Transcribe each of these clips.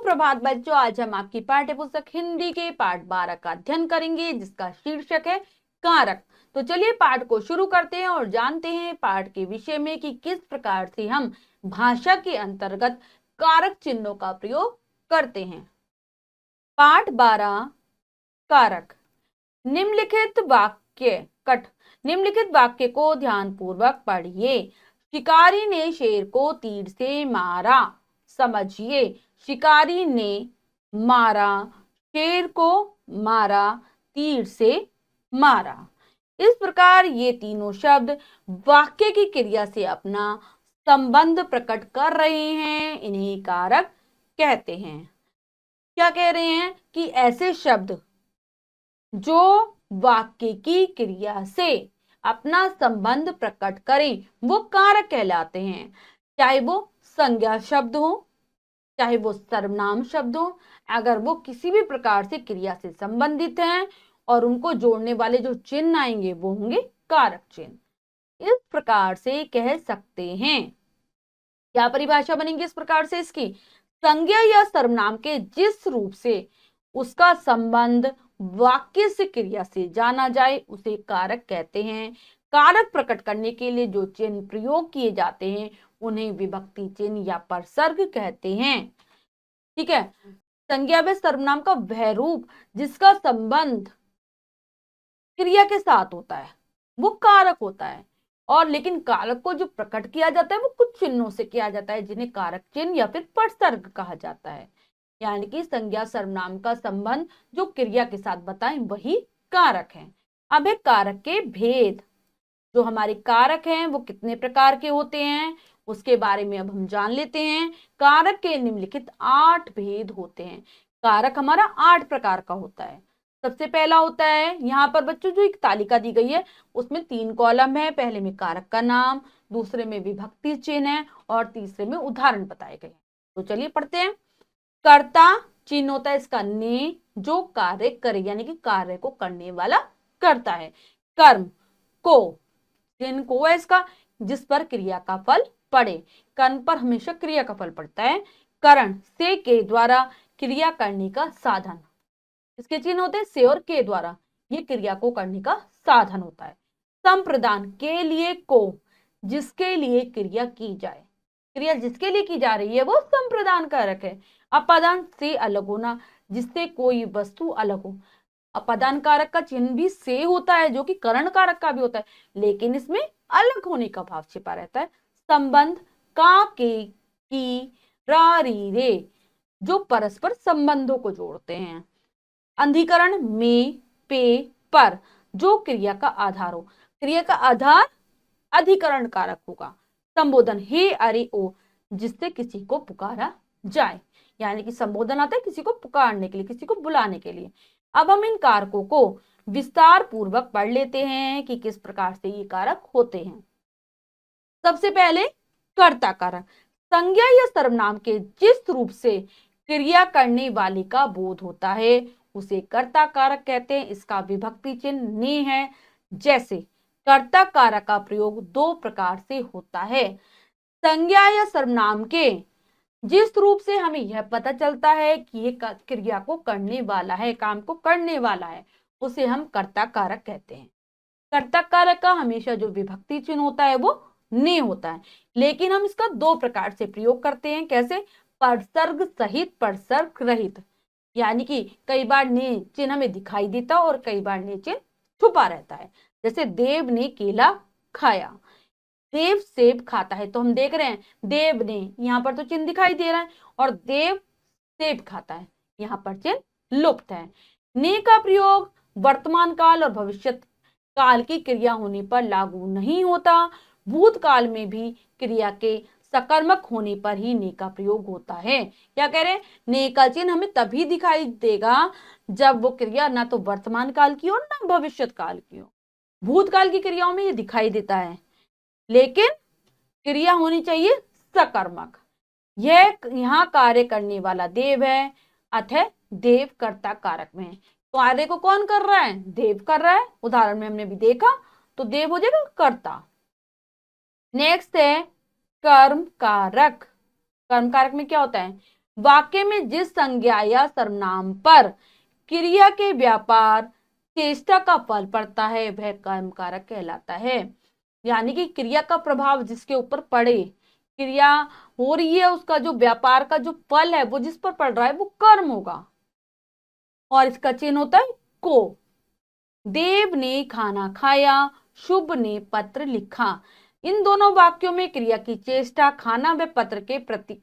सुप्रभात बच्चों, आज हम आपकी पाठ्य पुस्तक हिंदी के पाठ 12 का अध्ययन करेंगे जिसका शीर्षक है कारक। तो चलिए पाठ को शुरू करते हैं और जानते हैं पाठ के विषय में कि किस प्रकार से हम भाषा के अंतर्गत कारक चिन्हों का प्रयोग करते हैं। पाठ 12 कारक। निम्नलिखित वाक्य को ध्यानपूर्वक पढ़िए। शिकारी ने शेर को तीर से मारा। समझिए, शिकारी ने मारा, शेर को मारा, तीर से मारा। इस प्रकार ये तीनों शब्द वाक्य की क्रिया से अपना संबंध प्रकट कर रहे हैं, इन्हें कारक कहते हैं। क्या कह रहे हैं कि ऐसे शब्द जो वाक्य की क्रिया से अपना संबंध प्रकट करें वो कारक कहलाते हैं। चाहे वो संज्ञा शब्द हो, चाहे वो सर्वनाम शब्द हो, अगर वो किसी भी प्रकार से क्रिया से संबंधित हैं और उनको जोड़ने वाले जो चिन्ह आएंगे वो होंगे कारक चिन्ह। इस प्रकार से कह सकते हैं। क्या परिभाषा बनेगी इस प्रकार से इसकी? संज्ञा या सर्वनाम के जिस रूप से उसका संबंध वाक्य से क्रिया से जाना जाए उसे कारक कहते हैं। कारक प्रकट करने के लिए जो चिन्ह प्रयोग किए जाते हैं उन्हें विभक्ति चिन्ह या परसर्ग कहते हैं। ठीक है, संज्ञा व सर्वनाम का वह रूप जिसका संबंध क्रिया के साथ होता है वो कारक होता है, और लेकिन कारक को जो प्रकट किया जाता है वो कुछ चिन्हों से किया जाता है जिन्हें कारक चिन्ह या फिर परसर्ग कहा जाता है। यानी कि संज्ञा सर्वनाम का संबंध जो क्रिया के साथ बताएं वही कारक है। अब है कारक के भेद। जो हमारे कारक हैं वो कितने प्रकार के होते हैं उसके बारे में अब हम जान लेते हैं। कारक के निम्नलिखित 8 भेद होते हैं। कारक हमारा 8 प्रकार का होता है। सबसे पहला होता है, यहाँ पर बच्चों जो एक तालिका दी गई है उसमें 3 कॉलम है। पहले में कारक का नाम, दूसरे में विभक्ति चिन्ह है और तीसरे में उदाहरण बताए गए हैं। तो चलिए पढ़ते हैं। कर्ता चिन्ह होता है इसका ने, जो कार्य करे, यानी कि कार्य को करने वाला करता है। कर्म को, चिन्ह को है इसका जिस पर क्रिया का फल पड़े। कर्म पर हमेशा क्रिया का फल पड़ता है। करण से के द्वारा क्रिया करने का साधन, इसके चिन्ह होते हैं से और के द्वारा, ये क्रिया को करने का साधन होता है। संप्रदान के लिए को, जिसके लिए क्रिया की जाए, क्रिया जिसके लिए की जा रही है वो संप्रदान कारक है। अपादान से अलग होना, जिससे कोई वस्तु अलग हो। अपादान कारक का चिन्ह भी से होता है जो कि करण कारक का भी होता है, लेकिन इसमें अलग होने का भाव छिपा रहता है। संबंध का, के, की, रा, री, रे, जो परस्पर संबंधों को जोड़ते हैं। अंधीकरण में, पे, पर, जो क्रिया का आधार हो। क्रिया का आधार अधिकरण कारक होगा। संबोधन हे, अरे, ओ, जिससे किसी को पुकारा जाए, यानी कि संबोधन आता है किसी को पुकारने के लिए, किसी को बुलाने के लिए। अब हम इन कारकों को विस्तार पूर्वक पढ़ लेते हैं कि किस प्रकार से ये कारक होते हैं। सबसे पहले कर्ता कारक। संज्ञा या सर्वनाम के जिस रूप से क्रिया करने वाले का बोध होता है उसे कर्ता कारक कहते हैं। इसका विभक्ति चिन्ह ने है। जैसे कर्ता कारक का प्रयोग 2 प्रकार से होता है। संज्ञा या सर्वनाम के जिस रूप से हमें यह पता चलता है कि ये क्रिया को करने वाला है, काम को करने वाला है, उसे हम कर्ता कारक कहते हैं। कर्ता कारक का हमेशा जो विभक्ति चिन्ह होता है वो ने होता है, लेकिन हम इसका 2 प्रकार से प्रयोग करते हैं। कैसे? परसर्ग सहित, परसर्ग रहित। यानी कि कई बार ने चिन्ह हमें दिखाई देता और कई बार ने चिन्ह छुपा रहता है। जैसे देव ने केला खाया, देव सेब खाता है, तो हम देख रहे हैं देव ने, यहाँ पर तो चिन्ह दिखाई दे रहा है, और देव सेब खाता है, यहाँ पर चिन्ह लुप्त है। ने का प्रयोग वर्तमान काल और भविष्य काल की क्रिया होने पर लागू नहीं होता। भूतकाल में भी क्रिया के सकर्मक होने पर ही ने का प्रयोग होता है। क्या कह रहे हैं? ने का चिन्ह हमें तभी दिखाई देगा जब वो क्रिया ना तो वर्तमान काल की हो ना भविष्य काल की हो। भूतकाल की क्रियाओं में ये दिखाई देता है, लेकिन क्रिया होनी चाहिए सकर्मक। यह यहाँ कार्य करने वाला देव है, अतः देव कर्ता कारक में। कार्य को कौन कर रहा है? देव कर रहा है। उदाहरण में हमने भी देखा, तो देव हो जाएगा कर्ता। नेक्स्ट है कर्म कारक। कर्म कारक में क्या होता है? वाक्य में जिस संज्ञा या सर्वनाम पर क्रिया के व्यापार चेष्टा का फल पड़ता है वह कर्म कारक कहलाता है। यानी कि क्रिया का प्रभाव जिसके ऊपर पड़े, क्रिया हो रही है, उसका जो व्यापार का जो फल है वो जिस पर पड़ रहा है वो कर्म होगा, और इसका चिन्ह होता है को। देव ने खाना खाया, शुभ ने पत्र लिखा। इन दोनों वाक्यों में क्रिया की चेष्टा खाना व पत्र के प्रति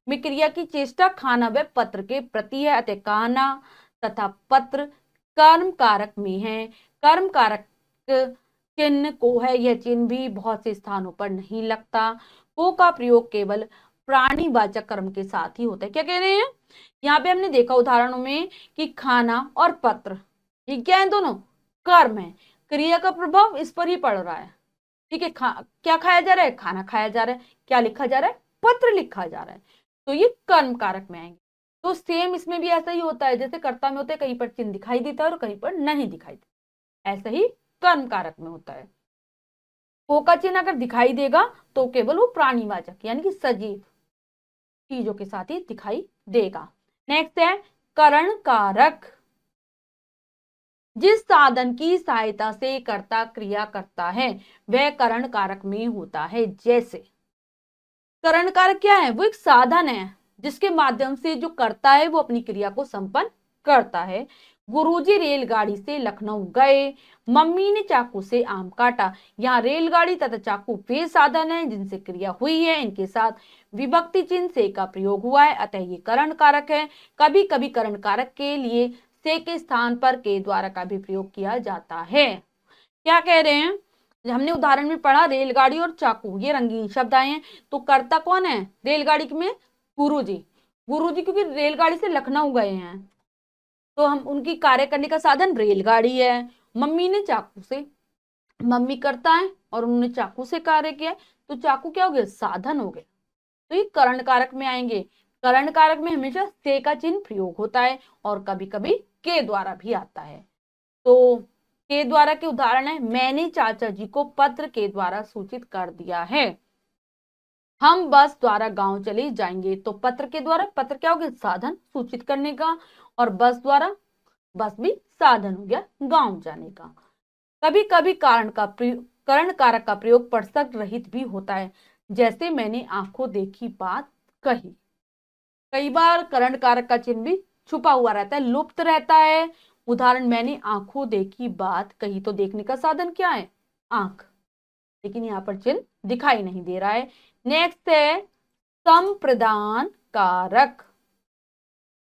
में क्रिया की चेष्टा खाना व पत्र के प्रति है, अतः खाना तथा पत्र कर्म कारक में है। कर्म कारक चिन्ह को है, यह चिन्ह भी बहुत से स्थानों पर नहीं लगता। को का प्रयोग केवल प्राणीवाचक कर्म के साथ ही होता है। क्या कह रहे हैं, यहाँ पे हमने देखा उदाहरणों में कि खाना और पत्र, ये क्या है, दोनों कर्म है, क्रिया का प्रभाव इस पर ही पड़ रहा है। ठीक है, क्या खाया जा रहा है, खाना खाया जा रहा है, क्या लिखा जा रहा है, पत्र लिखा जा रहा है, तो ये कर्म कारक में आएंगे। तो सेम इसमें भी ऐसा ही होता है, जैसे कर्ता में होता है कहीं पर चिन्ह दिखाई देता है और कहीं पर नहीं दिखाई देता, ऐसा ही कर्म कारक में होता है। को का चिन्ह अगर दिखाई देगा तो केवल वो प्राणीवाचक यानी कि सजीव चीजों के साथ ही दिखाई देगा। नेक्स्ट है करण कारक। जिस साधन की सहायता से कर्ता क्रिया करता है वह करण कारक में होता है। जैसे करण कारक क्या है, वो एक साधन है जिसके माध्यम से जो करता है वो अपनी क्रिया को संपन्न करता है। गुरुजी रेलगाड़ी से लखनऊ गए, मम्मी ने चाकू से आम काटा। यहाँ रेलगाड़ी तथा चाकू वे साधन है जिनसे क्रिया हुई है, इनके साथ विभक्ति चिन्ह से का प्रयोग हुआ है, अतः ये करण कारक है। कभी कभी करण कारक के लिए से के स्थान पर के द्वारा का भी प्रयोग किया जाता है। क्या कह रहे हैं, हमने उदाहरण में पढ़ा रेलगाड़ी और चाकू, ये रंगीन शब्द आए हैं, तो कर्ता कौन है रेलगाड़ी में, गुरुजी। गुरुजी क्योंकि रेलगाड़ी से लखनऊ गए हैं तो हम उनकी कार्य करने का साधन रेलगाड़ी है। मम्मी ने चाकू से, मम्मी करता है और उन्होंने चाकू से कार्य किया, तो चाकू क्या हो गया, साधन हो गया, तो ये करण कारक में आएंगे। करण कारक में हमेशा से का चिन्ह प्रयोग होता है और कभी कभी के द्वारा भी आता है। तो के द्वारा के उदाहरण है, मैंने चाचा जी को पत्र के द्वारा सूचित कर दिया है। हम बस द्वारा गांव चले जाएंगे, तो पत्र के द्वारा, पत्र क्या हो गया, साधन सूचित करने का, और बस द्वारा, बस भी साधन हो गया गांव जाने का। कभी कभी करण कारक का प्रयोग परसक रहित भी होता है, जैसे मैंने आंखों देखी बात कही। कई बार करण कारक का चिन्ह भी छुपा हुआ रहता है, लुप्त रहता है। उदाहरण, मैंने आंखों देखी बात कही, तो देखने का साधन क्या है, आंख, लेकिन यहाँ पर चिन्ह दिखाई नहीं दे रहा है। नेक्स्ट है संप्रदान कारक।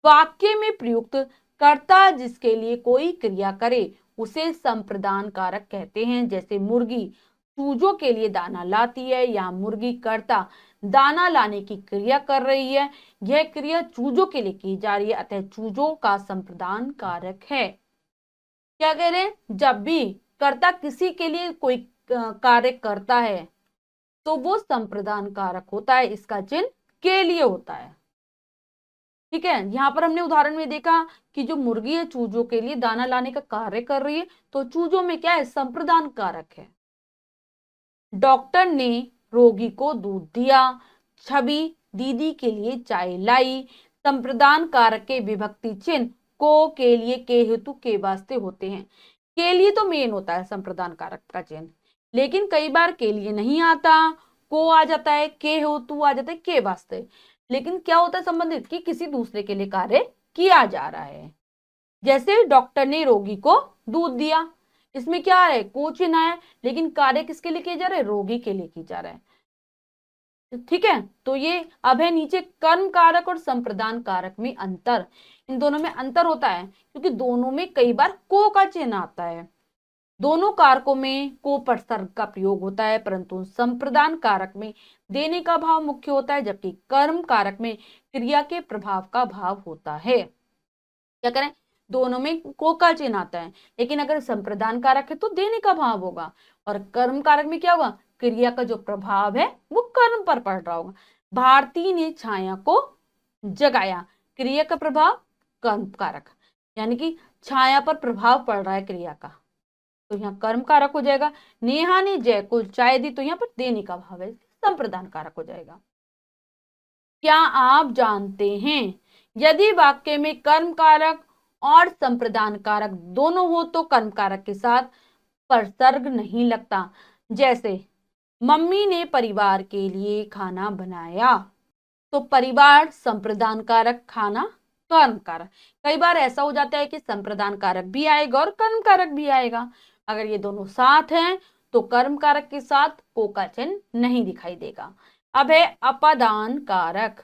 वाक्य में प्रयुक्त कर्ता जिसके लिए कोई क्रिया करे उसे संप्रदान कारक कहते हैं। जैसे मुर्गी चूजों के लिए दाना लाती है, या मुर्गी कर्ता दाना लाने की क्रिया कर रही है, यह क्रिया चूजों के लिए की जा रही है, अतः चूजों का संप्रदान कारक है। क्या कह रहे हैं, जब भी कर्ता किसी के लिए कोई कार्य करता है तो वो संप्रदान कारक होता है, इसका चिन्ह के लिए होता है। ठीक है, यहाँ पर हमने उदाहरण में देखा कि जो मुर्गी है चूजों के लिए दाना लाने का कार्य कर रही है, तो चूजों में क्या है, संप्रदान कारक है। डॉक्टर ने रोगी को दूध दिया, छवि दीदी के लिए चाय लाई। संप्रदान कारक के विभक्ति चिन्ह को, के लिए, के हेतु, के वास्ते होते हैं। के लिए तो मेन होता है संप्रदान कारक का चिन्ह, लेकिन कई बार के लिए नहीं आता, को आ जाता है, के हेतु आ जाता है, के वास्ते, लेकिन क्या होता है संबंधित कि किसी दूसरे के लिए कार्य किया जा रहा है। जैसे डॉक्टर ने रोगी को दूध दिया, इसमें क्या है, को चिन्ह है, लेकिन कार्य किसके लिए किया जा रहा है, रोगी के लिए किया जा रहा है। ठीक है, तो ये अब है नीचे कर्म कारक और संप्रदान कारक में अंतर। इन दोनों में अंतर होता है क्योंकि दोनों में कई बार को का चिन्ह आता है। दोनों कारकों में को उपसर्ग का प्रयोग होता है, परंतु संप्रदान कारक में देने का भाव मुख्य होता है, जबकि कर्म कारक में क्रिया के प्रभाव का भाव होता है। क्या करें, दोनों में को का चिन्ह आता है, लेकिन अगर संप्रदान कारक है तो देने का भाव होगा, और कर्म कारक में क्या होगा, क्रिया का जो प्रभाव है वो कर्म पर पड़ रहा होगा। भारती ने छाया को जगाया, क्रिया का प्रभाव कर्म कारक, यानी कि छाया पर प्रभाव पड़ रहा है क्रिया का, तो यहाँ कर्म कारक हो जाएगा। नेहा ने जय को चाय दी, तो यहाँ पर देने का भाव है, संप्रदान कारक हो जाएगा। क्या आप जानते हैं? यदि वाक्य में कर्म कारक और संप्रदान कारक दोनों हो तो कर्म कारक के साथ परसर्ग नहीं लगता। जैसे मम्मी ने परिवार के लिए खाना बनाया, तो परिवार संप्रदान कारक, खाना कर्म कारक। कई बार ऐसा हो जाता है कि संप्रदान कारक भी आएगा और कर्म कारक भी आएगा। अगर ये दोनों साथ हैं तो कर्म कारक के साथ को का चिन्ह नहीं दिखाई देगा। अब है अपादान कारक।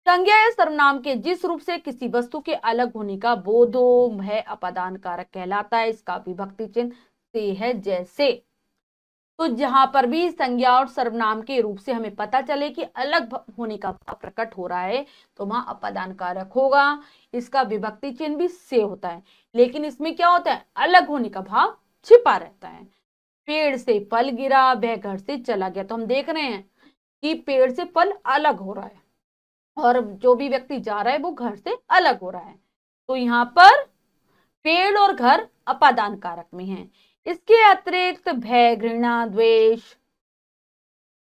संज्ञा या सर्वनाम के जिस रूप से किसी वस्तु के अलग होने का बोध हो वह अपादान कारक कहलाता है। इसका विभक्ति चिन्ह से है। जैसे, तो जहां पर भी संज्ञा और सर्वनाम के रूप से हमें पता चले कि अलग होने का भाव प्रकट हो रहा है तो वहां अपादान कारक होगा। इसका विभक्ति चिन्ह भी से होता है, लेकिन इसमें क्या होता है, अलग होने का भाव छिपा रहता है। पेड़ से फल गिरा, वह घर से चला गया, तो हम देख रहे हैं कि पेड़ से फल अलग हो रहा है और जो भी व्यक्ति जा रहा है वो घर से अलग हो रहा है। तो यहाँ पर पेड़ और घर अपादान कारक में हैं। इसके अतिरिक्त भय, घृणा, द्वेष,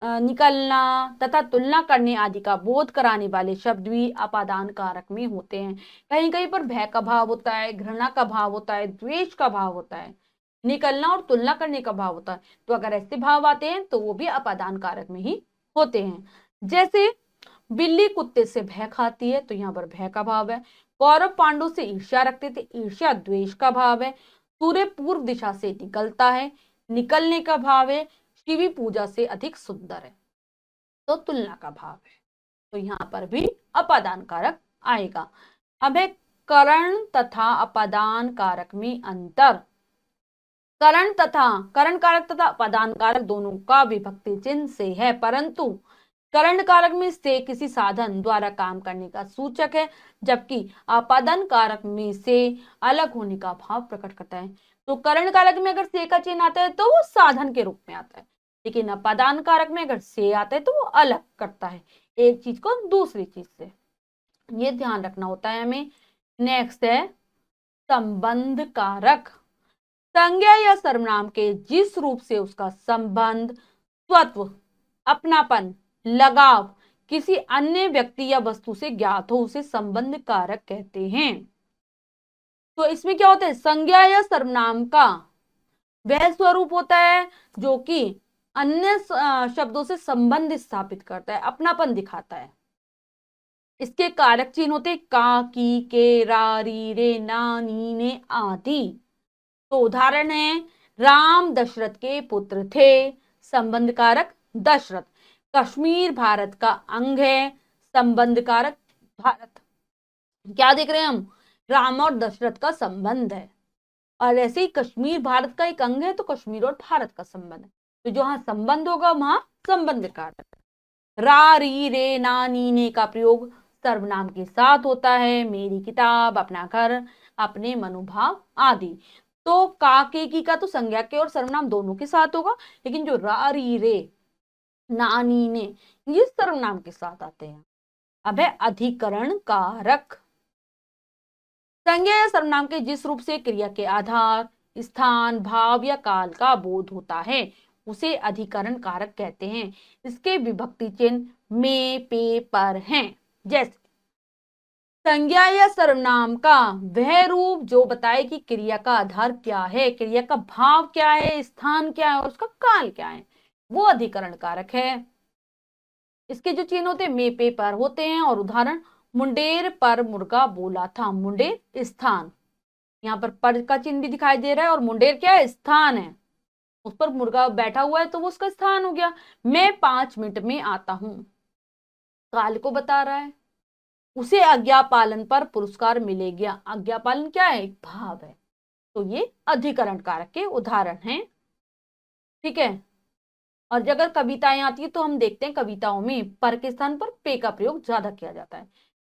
निकलना तथा तुलना करने आदि का बोध कराने वाले शब्द भी अपादान कारक में होते हैं। कहीं कहीं पर भय का भाव होता है, घृणा का भाव होता है, द्वेष का भाव होता है, निकलना और तुलना करने का भाव होता है। तो अगर ऐसे भाव आते हैं तो वो भी अपादान कारक में ही होते हैं। जैसे बिल्ली कुत्ते से भय खाती है, तो यहाँ पर भय का भाव है। कौरव पांडु से ईर्ष्या रखते थे, ईर्ष्या द्वेष का भाव है। सूर्य पूर्व दिशा से निकलता है, निकलने का भाव है। शिवी पूजा से अधिक सुंदर है, तो तुलना का भाव है। तो यहाँ पर भी अपादान कारक आएगा। अब है करण तथा अपादान कारक में अंतर। करण कारक तथा अपादान कारक दोनों का विभक्ति चिन्ह से है, परंतु करण कारक में से किसी साधन द्वारा काम करने का सूचक है, जबकि अपादान कारक में से अलग होने का भाव प्रकट करता है। तो करण कारक में अगर से का चिन्ह आता है तो वो साधन के रूप में आता है, लेकिन अपादान कारक में अगर से आता है तो वो अलग करता है एक चीज को दूसरी चीज से। ये ध्यान रखना होता है हमें। नेक्स्ट है संबंध कारक। संज्ञा या सर्वनाम के जिस रूप से उसका संबंध, स्वत्व, अपनापन, लगाव किसी अन्य व्यक्ति या वस्तु से ज्ञात हो उसे संबंध कारक कहते हैं। तो इसमें क्या होता है, संज्ञा या सर्वनाम का वह स्वरूप होता है जो कि अन्य शब्दों से संबंध स्थापित करता है, अपनापन दिखाता है। इसके कारक चिन्ह होते का, की, के, रा, री, रे, ना, नी, ने आदि। तो उदाहरण है, राम दशरथ के पुत्र थे, संबंध कारक दशरथ। कश्मीर भारत का अंग है, संबंध कारक भारत। क्या देख रहे हैं हम, राम और दशरथ का संबंध है, और ऐसे ही कश्मीर भारत का एक अंग है तो कश्मीर और भारत का संबंध है। तो जहां संबंध होगा वहां संबंध कारक। रा, री, रे, ना, नी, ने का प्रयोग सर्वनाम के साथ होता है, मेरी किताब, अपना घर, अपने मनोभाव आदि। तो का, के, की का तो संज्ञा के और सर्वनाम दोनों के साथ होगा, लेकिन जो रा, री, रे, ना, नी, ने ये सर्वनाम के साथ आते हैं। अब है अधिकरण कारक। संज्ञा या सर्वनाम के जिस रूप से क्रिया के आधार, स्थान, भाव या काल का बोध होता है उसे अधिकरण कारक कहते हैं। इसके विभक्ति चिन्ह में, पे, पर हैं। जैसे संज्ञा या सर्वनाम का वह रूप जो बताए कि क्रिया का आधार क्या है, क्रिया का भाव क्या है, स्थान क्या है और उसका काल क्या है, वो अधिकरण कारक है। इसके जो चिन्ह होते हैं में, पे, पर होते हैं। और उदाहरण, मुंडेर पर मुर्गा बोला था, मुंडेर स्थान, यहाँ पर का चिन्ह भी दिखाई दे रहा है और मुंडेर क्या है, स्थान है, उस पर मुर्गा बैठा हुआ है तो वो उसका स्थान हो गया। मैं 5 मिनट में आता हूं, काल को बता रहा है। उसे आज्ञा पालन पर पुरस्कार मिलेगा, आज्ञा पालन क्या है, एक भाव है। तो ये अधिकरण कारक के उदाहरण हैं। ठीक है। और अगर कविताएं आती है तो हम देखते हैं कविताओं में पर के स्थान पर पे का प्रयोग ज्यादा किया जाता है।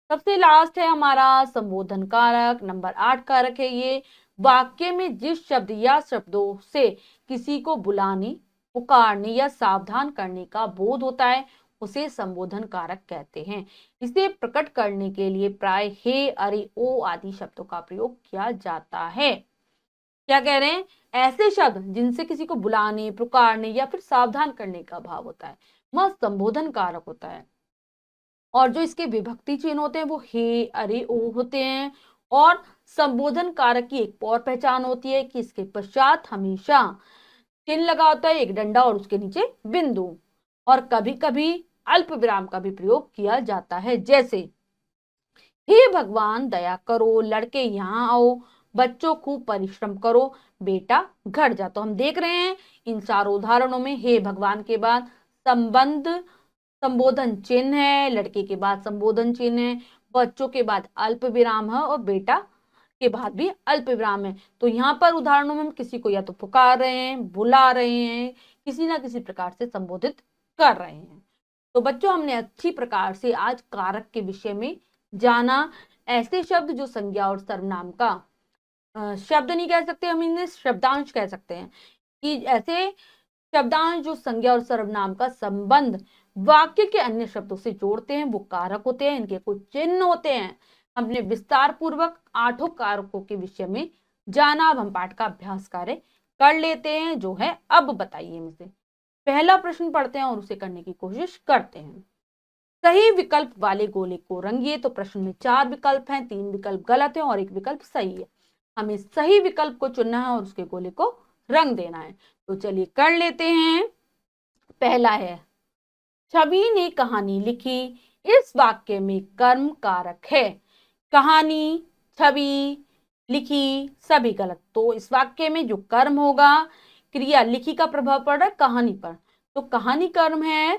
सबसे लास्ट है हमारा संबोधन कारक, नंबर 8 कारक है ये। वाक्य में जिस शब्द या शब्दों से किसी को बुलाने, पुकारने या सावधान करने का बोध होता है उसे संबोधन कारक कहते हैं। इसे प्रकट करने के लिए प्राय हे, अरे, ओ आदि शब्दों का प्रयोग किया जाता है। क्या कह रहे हैं, ऐसे शब्द जिनसे किसी को बुलाने, पुकारने या फिर सावधान करने का भाव होता है वह संबोधन कारक होता है। और जो इसके विभक्ति चिन्ह होते हैं वो हे, अरे, ओ होते हैं। और संबोधन कारक की एक और पहचान होती है कि इसके पश्चात हमेशा चिन्ह लगा होता है, एक डंडा और उसके नीचे बिंदु। और कभी कभी अल्प विराम का भी प्रयोग किया जाता है, जैसे हे भगवान दया करो, लड़के यहाँ आओ, बच्चों खूब परिश्रम करो, बेटा घर जा। तो हम देख रहे हैं इन चारों उदाहरणों में हे भगवान के बाद संबंध संबोधन चिन्ह है, लड़के के बाद संबोधन चिन्ह है, बच्चों के बाद अल्प विराम है और बेटा के बाद भी अल्प विराम है। तो यहाँ पर उदाहरणों में हम किसी को या तो पुकार रहे हैं, बुला रहे हैं, किसी ना किसी प्रकार से संबोधित कर रहे हैं। तो बच्चों हमने अच्छी प्रकार से आज कारक के विषय में जाना। ऐसे शब्द जो संज्ञा और सर्वनाम का शब्द नहीं कह सकते, हम इन्हें शब्दांश कह सकते हैं, कि ऐसे शब्दांश जो संज्ञा और सर्वनाम का संबंध वाक्य के अन्य शब्दों से जोड़ते हैं वो कारक होते हैं, इनके कुछ चिन्ह होते हैं। हमने विस्तार पूर्वक 8 कारकों के विषय में जाना। अब हम पाठ का अभ्यास कार्य कर लेते हैं, जो है अब बताइए में से पहला प्रश्न पढ़ते हैं और उसे करने की कोशिश करते हैं। सही विकल्प वाले गोले को रंगिए। तो प्रश्न में 4 विकल्प हैं, 3 विकल्प गलत है और 1 विकल्प सही है। हमें सही विकल्प को चुनना है और उसके गोले को रंग देना है। तो चलिए कर लेते हैं। पहला है छवि ने कहानी लिखी। इस वाक्य में कर्म कारक है। कहानी, छवि, लिखी सभी गलत। तो इस वाक्य में जो कर्म होगा, क्रिया लिखी का प्रभाव पड़ रहा है कहानी पर, तो कहानी कर्म है।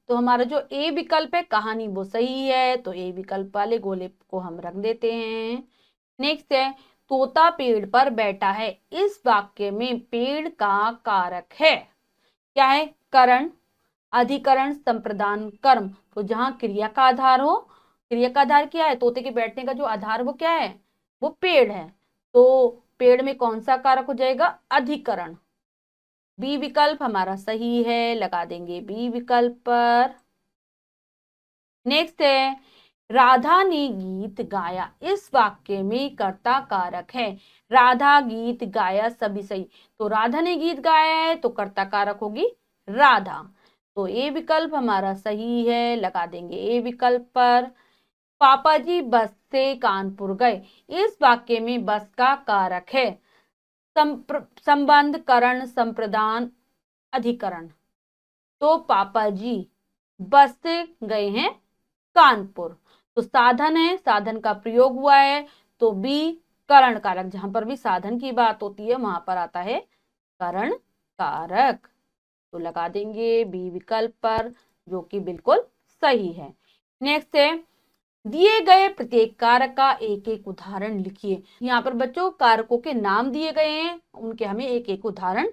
तो हमारा जो ए विकल्प है कहानी वो सही है, तो ए विकल्प वाले गोले को हम रख देते हैं। नेक्स्ट है तोता पेड़ पर बैठा है। इस वाक्य में पेड़ का कारक है, क्या है? करण, अधिकरण, संप्रदान, कर्म। तो जहां क्रिया का आधार हो, क्रिया का आधार क्या है? तोते के बैठने का जो आधार वो क्या है? वो पेड़ है। तो पेड़ में कौन सा कारक हो जाएगा? अधिकरण। बी विकल्प हमारा सही है, लगा देंगे बी विकल्प पर। नेक्स्ट है राधा ने गीत गाया। इस वाक्य में कर्ता कारक है। राधा गीत गाया सभी सही। तो राधा ने गीत गाया है तो कर्ता कारक होगी राधा। तो ए विकल्प हमारा सही है, लगा देंगे ए विकल्प पर। पापा जी बस से कानपुर गए। इस वाक्य में बस का कारक है संबंध, करण, संप्रदान, अधिकरण। तो पापा जी बस से गए हैं कानपुर। तो साधन है, साधन का प्रयोग हुआ है, तो बी करण कारक। जहां पर भी साधन की बात होती है वहां पर आता है करण कारक। तो लगा देंगे बी विकल्प पर, जो कि बिल्कुल सही है। नेक्स्ट है दिए गए प्रत्येक कारक का एक एक उदाहरण लिखिए। यहाँ पर बच्चों कारकों के नाम दिए गए हैं, उनके हमें एक एक उदाहरण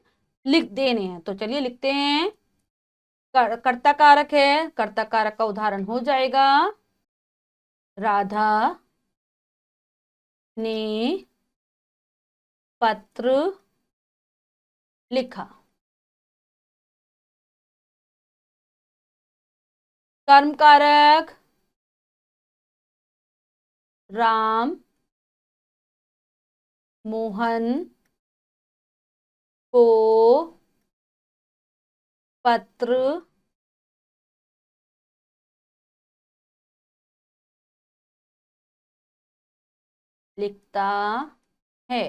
लिख देने हैं। तो चलिए लिखते हैं। कर्ता कारक है, कर्ता कारक का उदाहरण हो जाएगा राधा ने पत्र लिखा। कर्म कारक राम मोहन को पत्र लिखता है।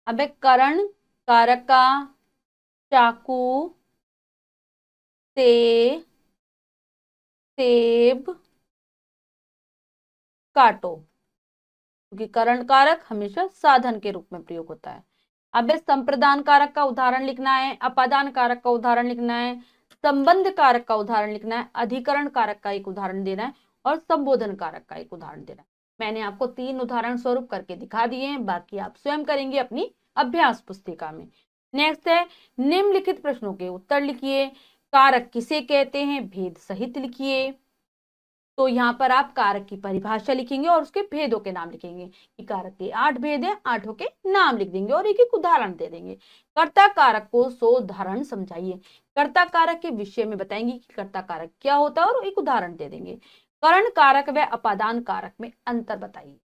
अब एक करण कारक का चाकू से सेब काटो, क्योंकि करण कारक हमेशा साधन के रूप में प्रयोग होता है। अब इस संप्रदान कारक का उदाहरण लिखना है, अपादान कारक का उदाहरण लिखना है, संबंध कारक का उदाहरण लिखना है, अधिकरण कारक का एक उदाहरण देना है और संबोधन कारक का एक उदाहरण देना है। मैंने आपको 3 उदाहरण स्वरूप करके दिखा दिए हैं, बाकी आप स्वयं करेंगे अपनी अभ्यास पुस्तिका में। नेक्स्ट है निम्नलिखित प्रश्नों के उत्तर लिखिए। कारक किसे कहते हैं? भेद सहित लिखिए। तो यहाँ पर आप कारक की परिभाषा लिखेंगे और उसके भेदों के नाम लिखेंगे कि कारक के 8 भेद हैं, 8 के नाम लिख देंगे और एक एक उदाहरण दे देंगे। कर्ता कारक को 100 उदाहरण समझाइए। कर्ता कारक के विषय में बताएंगे कि कर्ता कारक क्या होता है और एक उदाहरण दे देंगे। करण कारक व अपादान कारक में अंतर बताइए।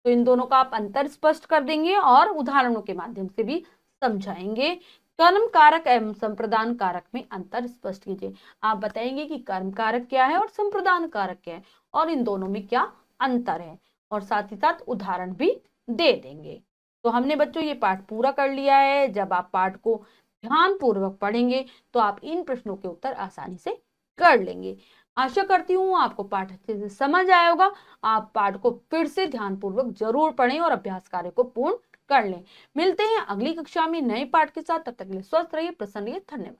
तो इन दोनों का आप अंतर स्पष्ट कर देंगे और उदाहरणों के माध्यम से भी समझाएंगे। कर्म कारक एवं संप्रदान कारक में अंतर स्पष्ट कीजिए। आप बताएंगे कि कर्म कारक क्या है और संप्रदान कारक क्या है और इन दोनों में क्या अंतर है, और साथ ही साथ उदाहरण भी दे देंगे। तो हमने बच्चों ये पाठ पूरा कर लिया है। जब आप पाठ को ध्यान पूर्वक पढ़ेंगे तो आप इन प्रश्नों के उत्तर आसानी से कर लेंगे। आशा करती हूँ आपको पाठ अच्छे से समझ आया होगा। आप पाठ को फिर से ध्यान पूर्वक जरूर पढ़ें और अभ्यास कार्य को पूर्ण कर लें। मिलते हैं अगली कक्षा में नए पाठ के साथ। तब तक के लिए स्वस्थ रहिए, प्रसन्न रहिए। धन्यवाद।